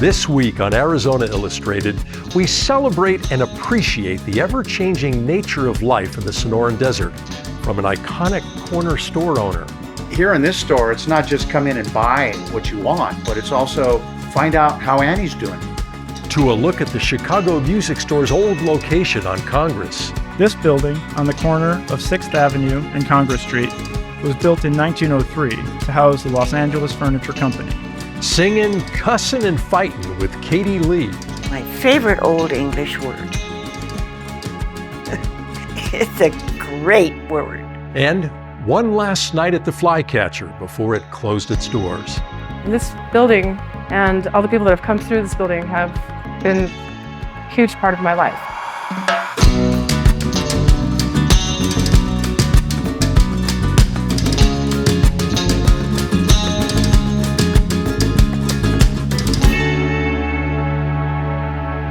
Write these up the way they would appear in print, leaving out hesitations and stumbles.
This week on Arizona Illustrated, we celebrate and appreciate the ever-changing nature of life in the Sonoran Desert from an iconic corner store owner. Here in this store, it's not just come in and buy what you want, but it's also find out how Annie's doing. To a look at the Chicago Music Store's old location on Congress. This building, on the corner of 6th Avenue and Congress Street, was built in 1903 to house the Los Angeles Furniture Company. Singing, cussing, and fighting with Katie Lee. My favorite Old English word. It's a great word. And one last night at the Flycatcher before it closed its doors. This building and all the people that have come through this building have been a huge part of my life.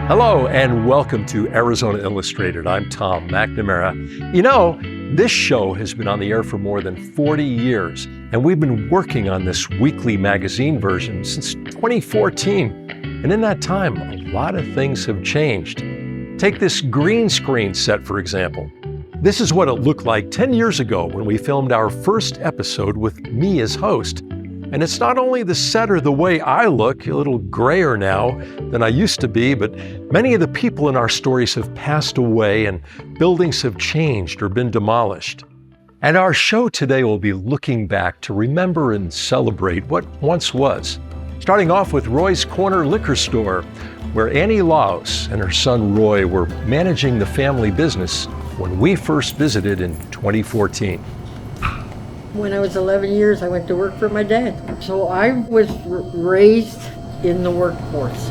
Hello and welcome to Arizona Illustrated. I'm Tom McNamara. You know, this show has been on the air for more than 40 years, and we've been working on this weekly magazine version since 2014. And in that time, a lot of things have changed. Take this green screen set, for example. This is what it looked like 10 years ago when we filmed our first episode with me as host. And it's not only the set or the way I look, a little grayer now than I used to be, but many of the people in our stories have passed away and buildings have changed or been demolished. And our show today will be looking back to remember and celebrate what once was. Starting off with Roy's Corner Liquor Store, where Annie Laos and her son Roy were managing the family business when we first visited in 2014. When I was 11 years, I went to work for my dad. So I was raised in the workforce.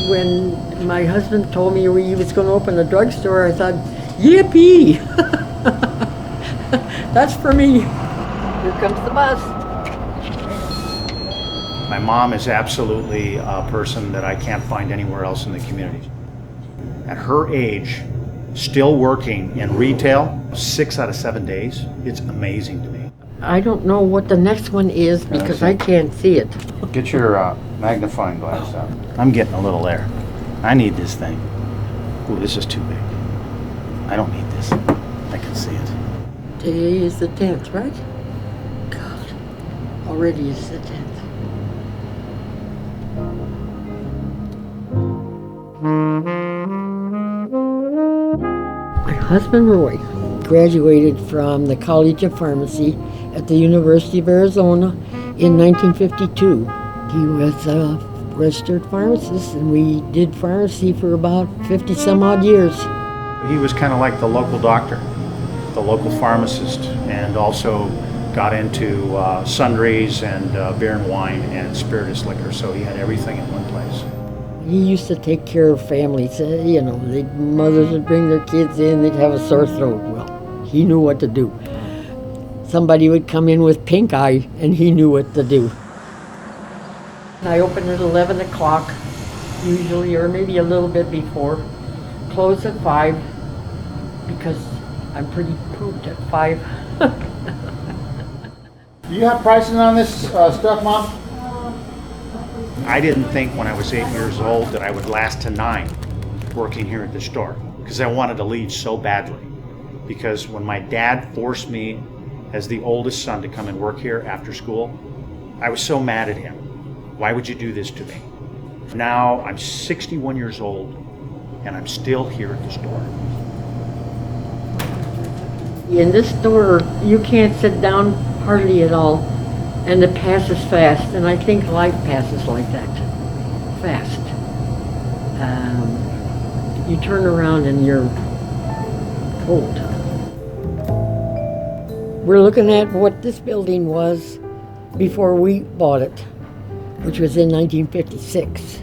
When my husband told me he was going to open a drugstore, I thought, yippee! That's for me. Here comes the bus. My mom is absolutely a person that I can't find anywhere else in the community. At her age, still working in retail 6 out of 7 days, it's amazing to me. I don't know what the next one is because I can't see it. Get your magnifying glass out. I'm getting a little there. I need this thing. Ooh, this is too big. I don't need this. I can see it. Today is the 10th, right? God, already is the 10th. My husband Roy graduated from the College of Pharmacy at the University of Arizona in 1952. He was a registered pharmacist and we did pharmacy for about 50 some odd years. He was kind of like the local doctor, the local pharmacist, and also got into sundries and beer and wine and spirituous liquor, so he had everything in one place. He used to take care of families. Mothers would bring their kids in, they'd have a sore throat. Well, he knew what to do. Somebody would come in with pink eye, and he knew what to do. I open at 11 o'clock, usually, or maybe a little bit before. Close at 5, because I'm pretty pooped at 5. You have prices on this stuff, Mom? I didn't think when I was 8 years old that I would last to 9 working here at the store, because I wanted to leave so badly. Because when my dad forced me as the oldest son to come and work here after school, I was so mad at him. Why would you do this to me? Now I'm 61 years old and I'm still here at the store. In this store, you can't sit down hardly at all, and it passes fast, and I think life passes like that, fast. You turn around and you're old. We're looking at what this building was before we bought it, which was in 1956.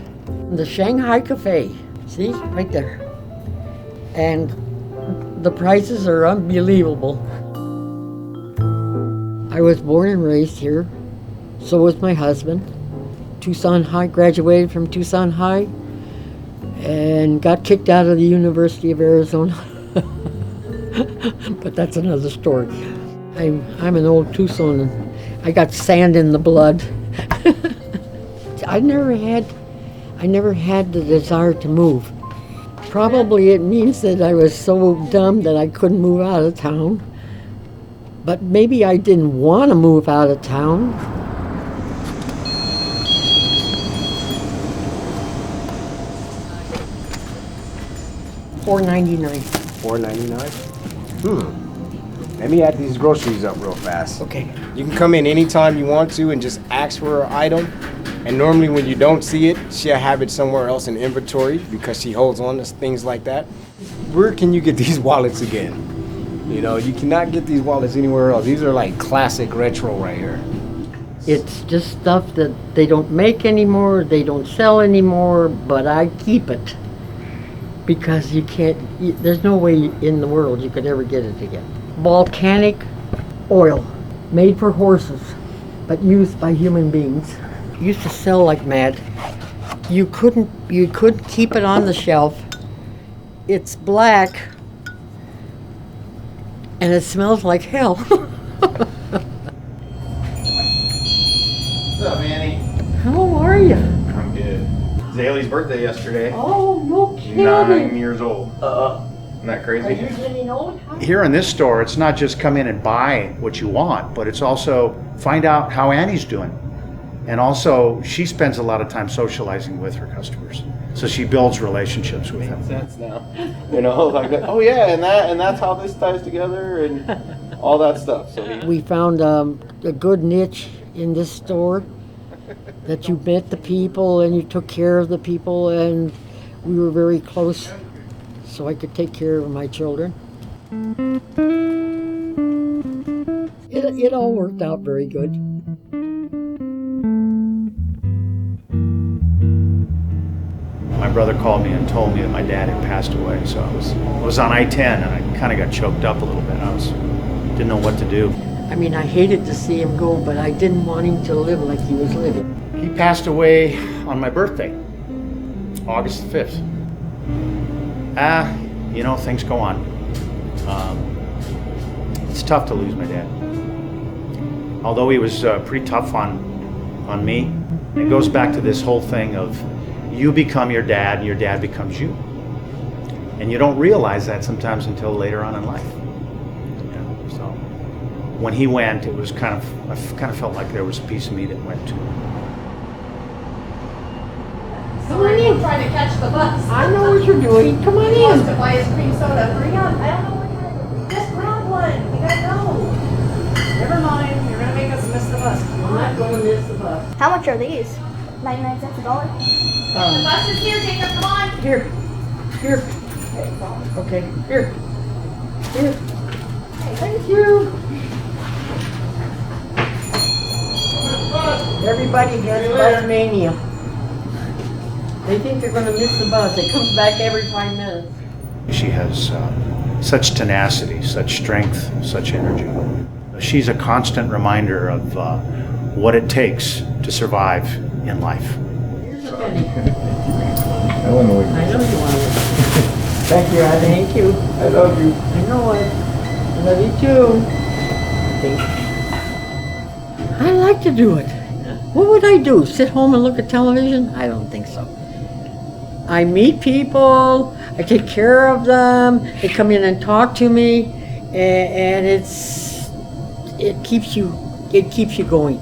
The Shanghai Cafe, see, right there. And the prices are unbelievable. I was born and raised here, so was my husband. Tucson High, graduated from Tucson High, and got kicked out of the University of Arizona. But that's another story. I'm an old Tucson, and I got sand in the blood. I never had the desire to move. Probably it means that I was so dumb that I couldn't move out of town. But maybe I didn't want to move out of town. $4.99. $4.99? Let me add these groceries up real fast. Okay. You can come in anytime you want to and just ask for an item. And normally when you don't see it, she'll have it somewhere else in inventory because she holds on to things like that. Where can you get these wallets again? You know, you cannot get these wallets anywhere else. These are like classic retro right here. It's just stuff that they don't make anymore, they don't sell anymore, but I keep it. Because there's no way in the world you could ever get it again. Volcanic oil, made for horses, but used by human beings. Used to sell like mad. You couldn't keep it on the shelf. It's black, and it smells like hell. What's up, Annie? How are you? I'm good. It's Haley's birthday yesterday. Oh, no kidding. 9 years old. Isn't that crazy? Are you getting old? Here in this store, it's not just come in and buy what you want, but it's also find out how Annie's doing. And also, she spends a lot of time socializing with her customers. So she builds relationships with them. Makes sense now. You know, like that. Oh yeah, and that's how this ties together and all that stuff. So We found a good niche in this store that you met the people and you took care of the people, and we were very close so I could take care of my children. It all worked out very good. My brother called me and told me that my dad had passed away, so I was on I-10 and I kind of got choked up a little bit. Didn't know what to do. I mean, I hated to see him go, but I didn't want him to live like he was living. He passed away on my birthday, August 5th. You know, things go on. It's tough to lose my dad. Although he was pretty tough on me, it goes back to this whole thing of you become your dad and your dad becomes you. And you don't realize that sometimes until later on in life. You know, so when he went, it was I kind of felt like there was a piece of me that went too. Sorry, I'm trying to catch the bus. I know what you're doing. Come on He wants in. to buy his cream soda. Hurry up. I don't know what kind of... Just grab one. We gotta go. Never mind. You're gonna make us miss the bus. Come I'm on. not going to miss the bus. How much are these? 99 cents a dollar. The bus is here, Jacob. Come on. Here. Okay, here. Thank you. Everybody has bus mania. They think they're going to miss the bus. It comes back every 5 minutes. She has such tenacity, such strength, such energy. She's a constant reminder of what it takes to survive in life. Here's a penny. I don't know. I know you want it. Thank you, Annie. Thank you. I love you. I know it. I love you too. I like to do it. What would I do? Sit home and look at television? I don't think so. I meet people, I take care of them, they come in and talk to me, and it keeps you going.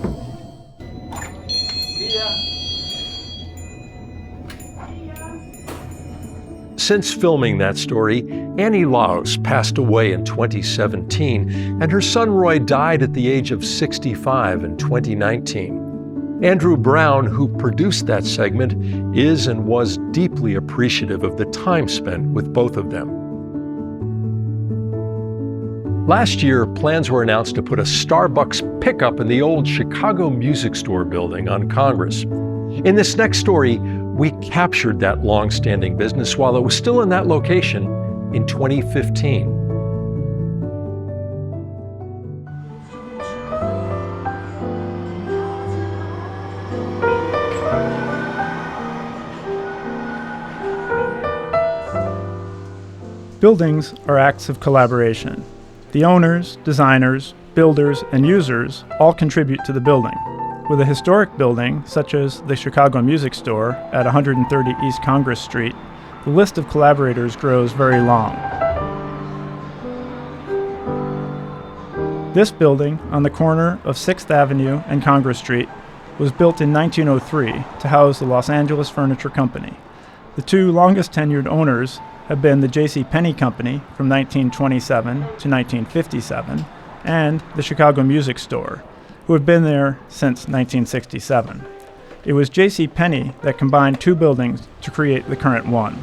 Since filming that story, Annie Laos passed away in 2017, and her son Roy died at the age of 65 in 2019. Andrew Brown, who produced that segment, is and was deeply appreciative of the time spent with both of them. Last year, plans were announced to put a Starbucks pickup in the old Chicago Music Store building on Congress. In this next story, we captured that long-standing business while it was still in that location in 2015. Buildings are acts of collaboration. The owners, designers, builders, and users all contribute to the building. With a historic building, such as the Chicago Music Store at 130 East Congress Street, the list of collaborators grows very long. This building, on the corner of 6th Avenue and Congress Street, was built in 1903 to house the Los Angeles Furniture Company. The two longest tenured owners have been the J.C. Penney Company from 1927 to 1957 and the Chicago Music Store, who have been there since 1967. It was J.C. Penney that combined two buildings to create the current one.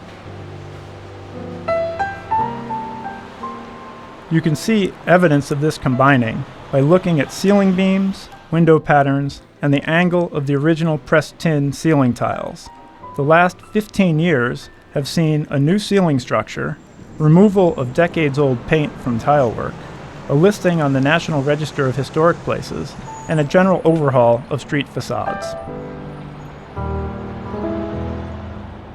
You can see evidence of this combining by looking at ceiling beams, window patterns, and the angle of the original pressed tin ceiling tiles. The last 15 years have seen a new ceiling structure, removal of decades-old paint from tile work, a listing on the National Register of Historic Places, and a general overhaul of street facades.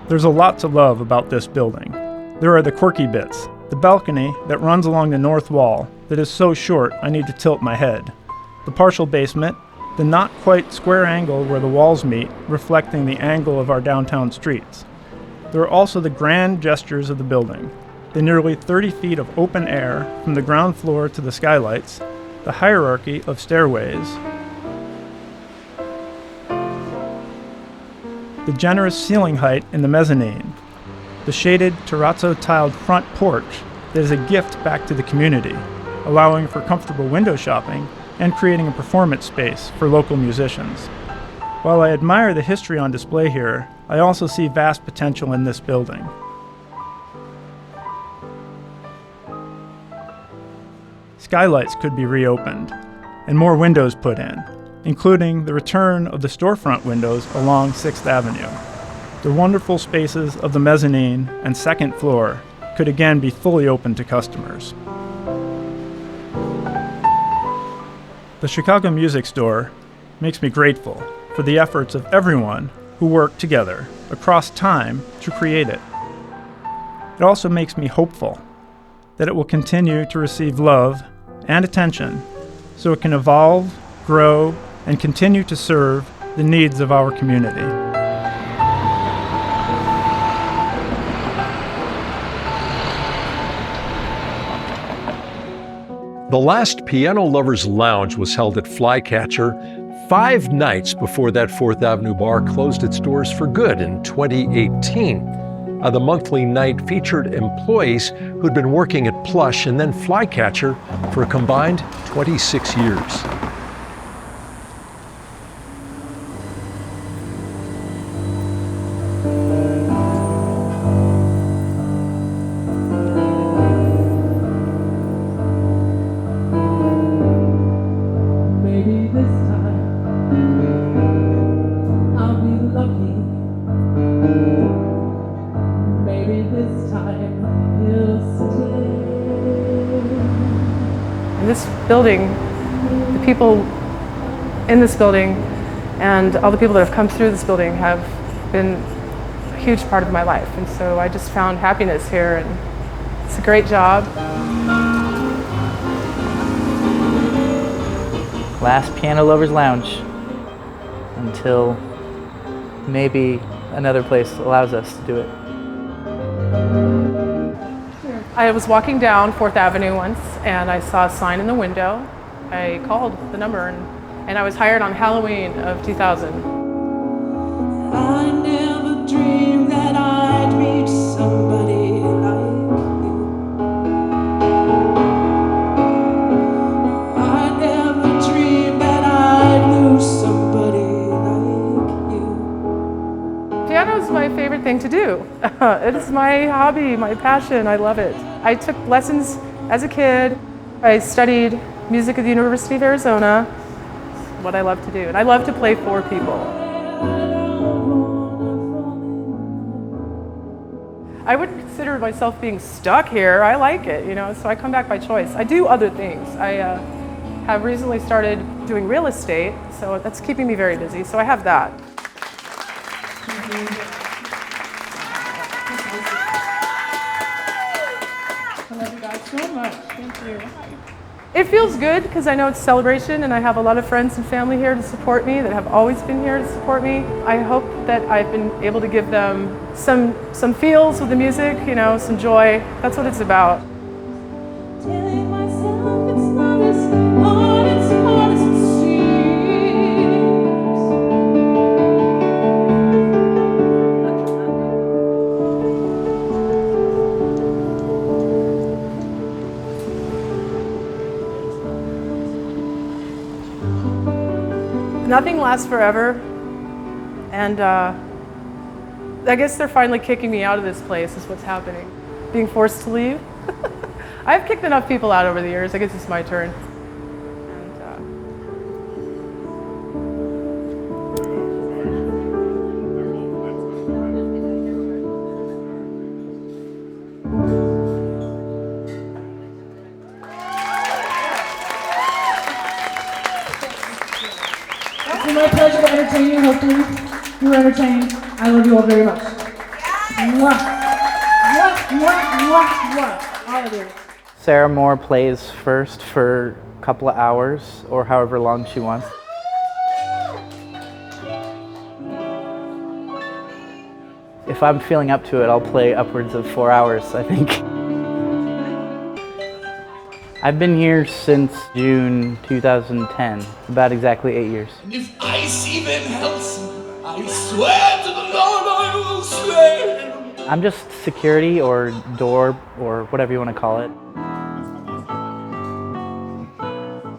There's a lot to love about this building. There are the quirky bits, the balcony that runs along the north wall that is so short I need to tilt my head, the partial basement, the not quite square angle where the walls meet, reflecting the angle of our downtown streets. There are also the grand gestures of the building, the nearly 30 feet of open air from the ground floor to the skylights, the hierarchy of stairways, the generous ceiling height in the mezzanine, the shaded terrazzo-tiled front porch that is a gift back to the community, allowing for comfortable window shopping and creating a performance space for local musicians. While I admire the history on display here, I also see vast potential in this building. Skylights could be reopened and more windows put in, including the return of the storefront windows along 6th Avenue. The wonderful spaces of the mezzanine and second floor could again be fully open to customers. The Chicago Music Store makes me grateful for the efforts of everyone who worked together across time to create it. It also makes me hopeful that it will continue to receive love and attention so it can evolve, grow, and continue to serve the needs of our community. The last Piano Lovers Lounge was held at Flycatcher 5 nights before that 4th Avenue bar closed its doors for good in 2018. The monthly night featured employees who'd been working at Plush and then Flycatcher for a combined 26 years. This building, the people in this building, and all the people that have come through this building have been a huge part of my life. And so I just found happiness here, and it's a great job. Last Piano Lovers Lounge until maybe another place allows us to do it. I was walking down 4th Avenue once and I saw a sign in the window. I called the number and I was hired on Halloween of 2000. I never dreamed that I'd meet somebody like you. I never dreamed that I'd lose somebody like you. Piano is my favorite thing to do. It is my hobby, my passion. I love it. I took lessons as a kid. I studied music at the University of Arizona. It's what I love to do. And I love to play for people. I wouldn't consider myself being stuck here. I like it, so I come back by choice. I do other things. I have recently started doing real estate, so that's keeping me very busy. So I have that. I love you guys. so much. Thank you. It feels good because I know it's celebration and I have a lot of friends and family here to support me that have always been here to support me. I hope that I've been able to give them some feels with the music, you know, some joy. That's what it's about. Telling myself it's not as hard as it seems. Nothing lasts forever, and I guess they're finally kicking me out of this place is what's happening. Being forced to leave. I've kicked enough people out over the years. I guess it's my turn. It's been my pleasure to entertain you. Hopefully you were entertained. I love you all very much. Mwah. Mwah, mwah, mwah, mwah. All of you. Sarah Moore plays first for a couple of hours or however long she wants. If I'm feeling up to it, I'll play upwards of 4 hours, I think. I've been here since June 2010, about exactly 8 years. If ice even helps, I swear to the Lord I will swear. I'm just security or door or whatever you want to call it.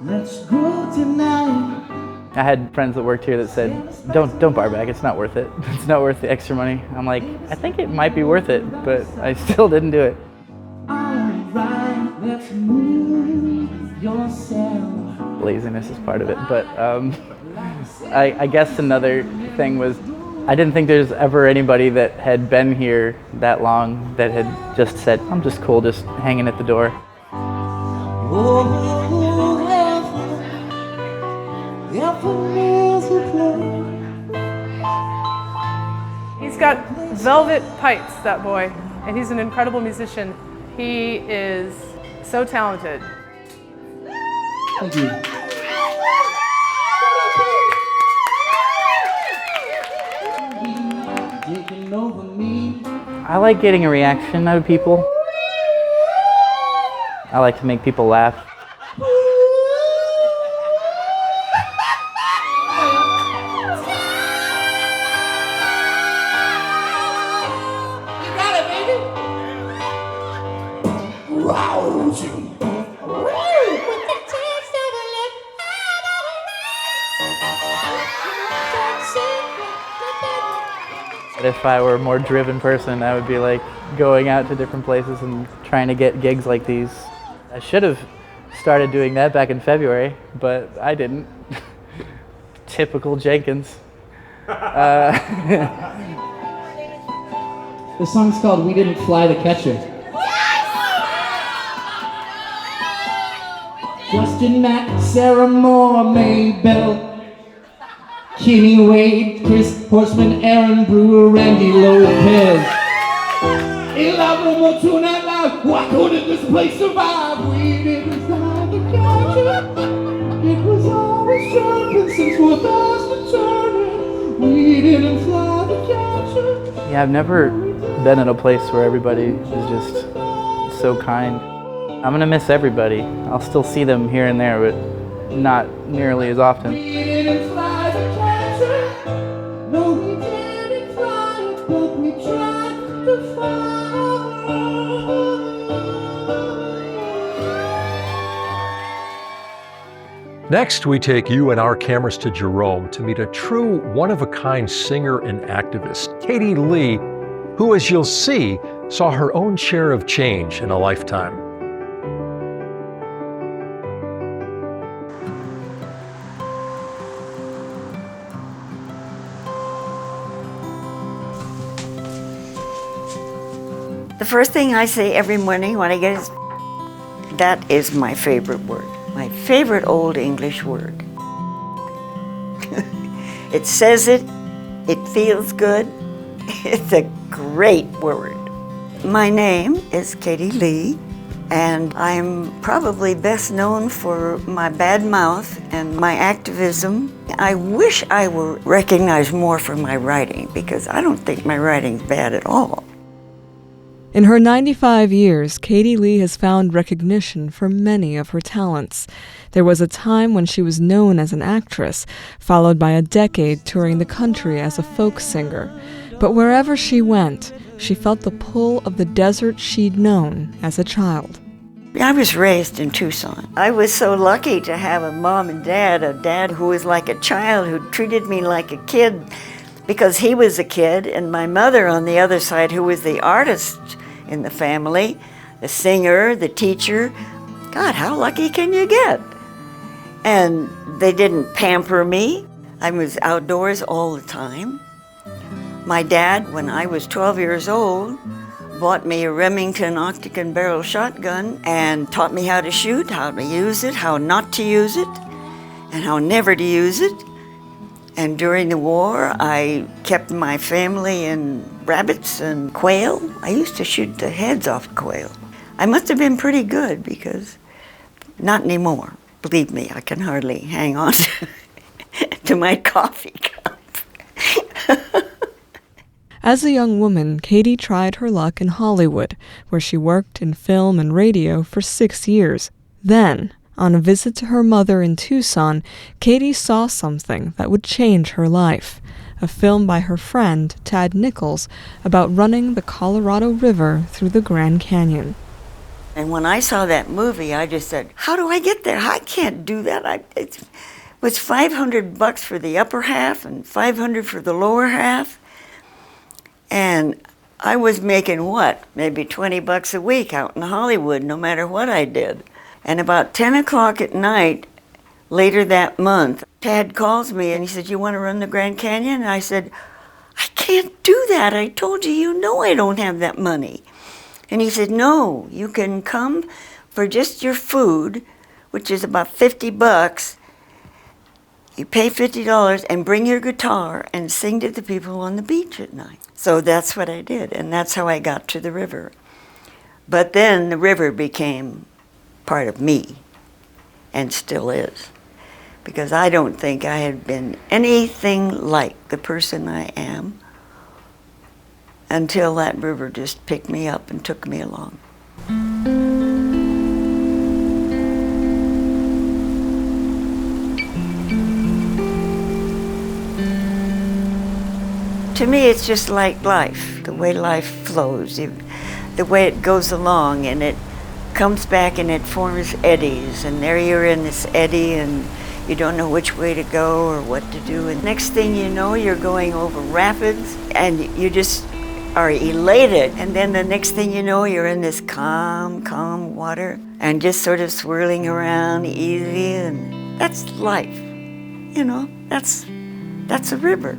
Let's go tonight. I had friends that worked here that said, don't bar back, it's not worth it. It's not worth the extra money. I'm like, I think it might be worth it, but I still didn't do it. Alright, let's move yourself. Laziness is part of it, but I guess another thing was I didn't think there's ever anybody that had been here that long that had just said, I'm just cool, just hanging at the door. He's got velvet pipes, that boy, and he's an incredible musician. He is so talented. Thank you. I like getting a reaction out of people. I like to make people laugh. If I were a more driven person, I would be like going out to different places and trying to get gigs like these. I should have started doing that back in February, but I didn't. Typical Jenkins. The song's called We Didn't Fly the Catcher. Justin Mack, Sarah Moore, Maybell, Kenny Wade, Chris Horseman, Aaron Brewer, Randy Lopez. Elaborate tonight live. Why couldn't this place survive? We didn't fly the catcher. It was always jumping since 2010. We didn't fly the catcher. Yeah, I've never been at a place where everybody is just so kind. I'm gonna miss everybody. I'll still see them here and there, but not nearly as often. We didn't fly the catcher. No, we didn't fly it, but we tried to fly. Next, we take you and our cameras to Jerome to meet a true one-of-a-kind singer and activist, Katie Lee, who, as you'll see, saw her own share of change in a lifetime. The first thing I say every morning when I get is, that is my favorite word. My favorite Old English word. It says it feels good. It's a great word. My name is Katie Lee, And I'm probably best known for my bad mouth and my activism. I wish I were recognized more for my writing, because I don't think my writing's bad at all. In her 95 years, Katie Lee has found recognition for many of her talents. There was a time when she was known as an actress, followed by a decade touring the country as a folk singer. But wherever she went, she felt the pull of the desert she'd known as a child. I was raised in Tucson. I was so lucky to have a mom and dad, a dad who was like a child, who treated me like a kid because he was a kid, and my mother on the other side, who was the artist in the family, the singer, the teacher. God, how lucky can you get? And they didn't pamper me. I was outdoors all the time. My dad, when I was 12 years old, bought me a Remington octagon barrel shotgun and taught me how to shoot, how to use it, how not to use it, and how never to use it. And during the war, I kept my family in rabbits and quail. I used to shoot the heads off quail. I must have been pretty good, because not anymore. Believe me, I can hardly hang on to my coffee cup. As a young woman, Katie tried her luck in Hollywood, where she worked in film and radio for 6 years. Then, on a visit to her mother in Tucson, Katie saw something that would change her life. A film by her friend, Tad Nichols, about running the Colorado River through the Grand Canyon. And when I saw that movie, I just said, how do I get there? I can't do that. It was $500 for the upper half and $500 for the lower half. And I was making what? Maybe $20 a week out in Hollywood, no matter what I did. And about 10 o'clock at night, later that month, Tad calls me and he said, you want to run the Grand Canyon? And I said, I can't do that. I told you, you know I don't have that money. And he said, no, you can come for just your food, which is about $50. You pay $50 and bring your guitar and sing to the people on the beach at night. So that's what I did, and that's how I got to the river. But then the river became part of me, and still is. Because I don't think I had been anything like the person I am until that river just picked me up and took me along. To me, it's just like life, the way life flows, the way it goes along, and it comes back and it forms eddies, and there you're in this eddy and you don't know which way to go or what to do, and next thing you know, you're going over rapids and you just are elated, and then the next thing you know, you're in this calm water and just sort of swirling around easy, and that's life, you know, that's a river.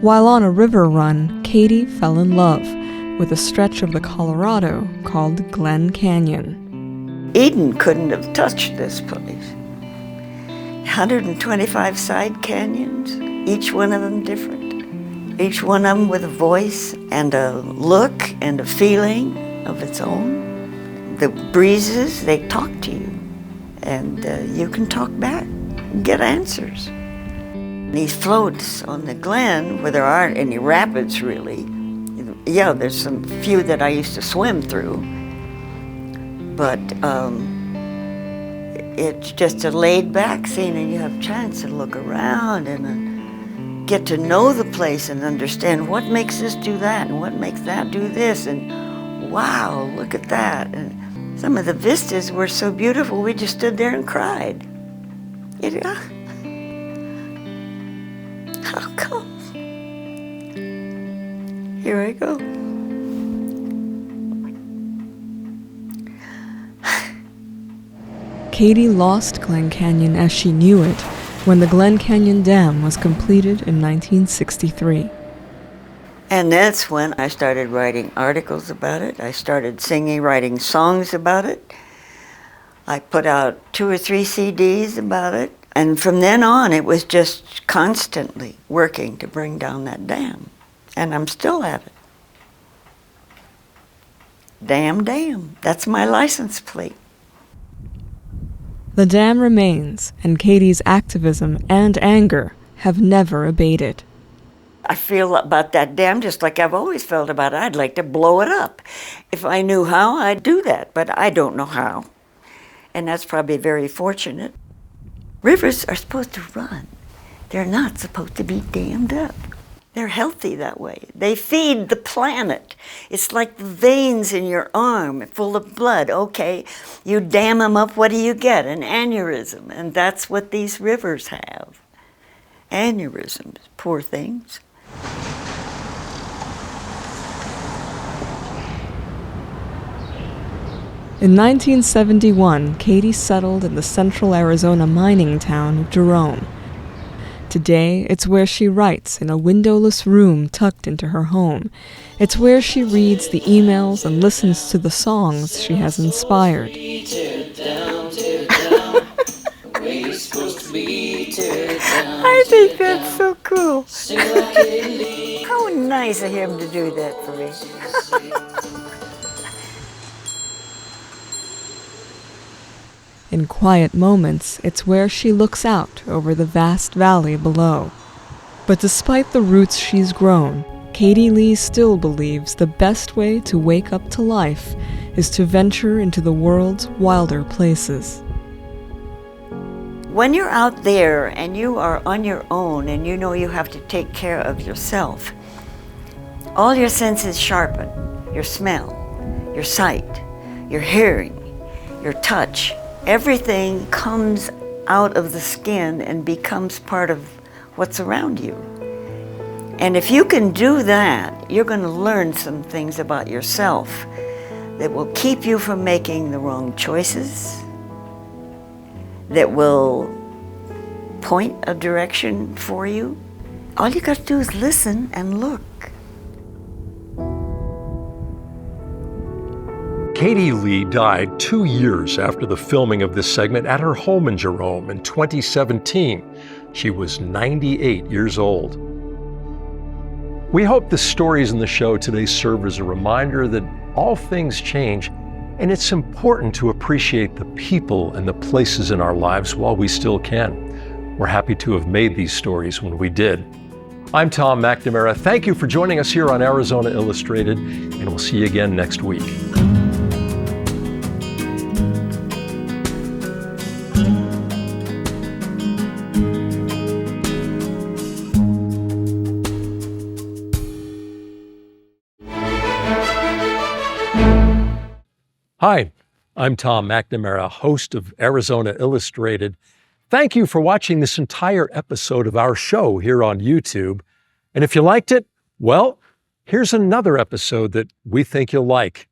While on a river run, Katie fell in love with a stretch of the Colorado called Glen Canyon. Eden couldn't have touched this place. 125 side canyons, each one of them different. Each one of them with a voice and a look and a feeling of its own. The breezes, they talk to you, and you can talk back and get answers. These floats on the Glen, where there aren't any rapids really, yeah, there's some few that I used to swim through, but it's just a laid-back scene, and you have a chance to look around and get to know the place and understand what makes this do that and what makes that do this, and wow, look at that. And some of the vistas were so beautiful, we just stood there and cried. How come? Here I go. Katie lost Glen Canyon as she knew it when the Glen Canyon Dam was completed in 1963. And that's when I started writing articles about it. I started singing, writing songs about it. I put out 2 or 3 CDs about it. And from then on, it was just constantly working to bring down that dam. And I'm still at it. Damn, damn. That's my license plate. The dam remains, and Katie's activism and anger have never abated. I feel about that dam just like I've always felt about it. I'd like to blow it up. If I knew how, I'd do that, but I don't know how. And that's probably very fortunate. Rivers are supposed to run. They're not supposed to be dammed up. They're healthy that way. They feed the planet. It's like the veins in your arm full of blood. Okay, you dam them up, what do you get? An aneurysm. And that's what these rivers have. Aneurysms, poor things. In 1971, Katie settled in the central Arizona mining town of Jerome. Today, it's where she writes in a windowless room tucked into her home. It's where she reads the emails and listens to the songs she has inspired. I think that's so cool. How nice of him to do that for me. In quiet moments, it's where she looks out over the vast valley below. But despite the roots she's grown, Katie Lee still believes the best way to wake up to life is to venture into the world's wilder places. When you're out there and you are on your own and you know you have to take care of yourself, all your senses sharpen. Your smell, your sight, your hearing, your touch. Everything comes out of the skin and becomes part of what's around you. And if you can do that, you're going to learn some things about yourself that will keep you from making the wrong choices, that will point a direction for you. All you got to do is listen and look. Katie Lee died 2 years after the filming of this segment at her home in Jerome in 2017. She was 98 years old. We hope the stories in the show today serve as a reminder that all things change, and it's important to appreciate the people and the places in our lives while we still can. We're happy to have made these stories when we did. I'm Tom McNamara. Thank you for joining us here on Arizona Illustrated, and we'll see you again next week. Hi, I'm Tom McNamara, host of Arizona Illustrated. Thank you for watching this entire episode of our show here on YouTube. And if you liked it, well, here's another episode that we think you'll like.